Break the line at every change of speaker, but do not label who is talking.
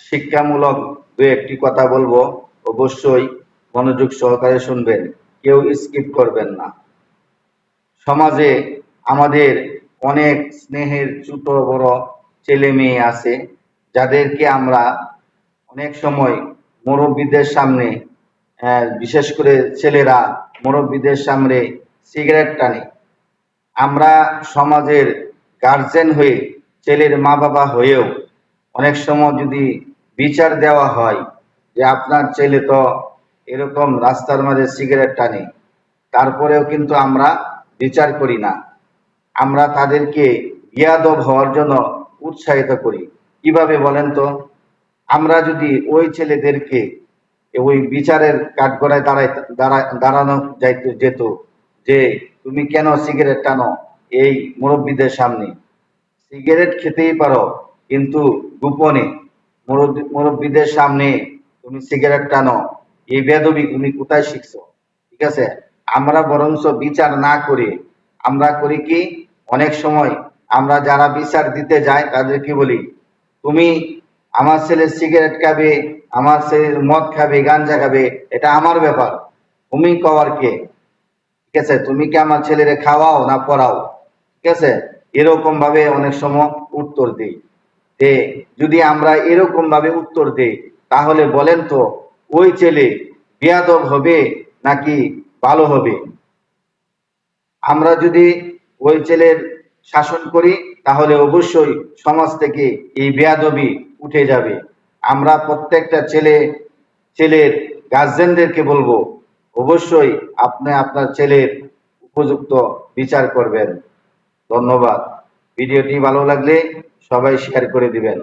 শিক্ষামূলক দু একটি কথা বলবো, অবশ্যই মনোযোগ সহকারে শুনবেন, কেউ স্কিপ করবেন না। সমাজে আমাদের অনেক স্নেহের ছোট বড় ছেলে মেয়ে আছে, যাদেরকে আমরা অনেক সময় মুরব্বীদের সামনে, বিশেষ করে ছেলেরা মুরব্বীদের সামনে সিগারেট টানে। আমরা সমাজের গার্জেন হয়ে, ছেলের মা বাবা হয়েও অনেক সময় যদি বিচার দেওয়া হয় যে আপনার ছেলে তো এরকম রাস্তার মাঝে সিগারেট টানে, তারপরেও কিন্তু আমরা বিচার করি না। আমরা তাদেরকে বিয়াদব হওয়ার জন্য উৎসাহিত করি। কিভাবে বলেন তো? আমরা যদি ওই ছেলেদেরকে ওই বিচারের কাঠগড়ায় দাঁড়ানো যেত যে তুমি কেন সিগারেট টানো এই মুরব্বীদের সামনে, সিগারেট খেতেই পারো কিন্তু গোপনে, মুরব্বীদের সামনে তুমি সিগারেট টানো, এই বেয়াদবি তুমি কোথায় শিখছো? ঠিক আছে, আমরা বরঞ্চ বিচার না করে আমরা করি কি, অনেক সময় আমরা যারা বিচার দিতে যাই তাদেরকে বলি, তুমি আমার ছেলে সিগারেট খাবে, আমার ছেলে মদ খাবে, গাঞ্জা খাবে, এটা আমার ব্যাপার, তুমি কওয়ার কে? ঠিক আছে, তুমি কি আমার ছেলেরে খাওয়াও না পড়াও? ঠিক আছে, এরকম ভাবে অনেক সময় উত্তর দিই। যে যদি আমরা এরকম ভাবে উত্তর দেই, তাহলে বলেন তো ওই ছেলে বেয়াদব হবে নাকি ভালো হবে? আমরা যদি ওই ছেলের শাসন করি, তাহলে অবশ্যই সমাজ থেকে এই বেয়াদবি উঠে যাবে। আমরা প্রত্যেকটা ছেলের গার্জেনদেরকে বলবো, অবশ্যই আপনি আপনার ছেলের উপযুক্ত বিচার করবেন। ধন্যবাদ। ভিডিওটি ভালো লাগলে সবাই শেয়ার করে দিবেন।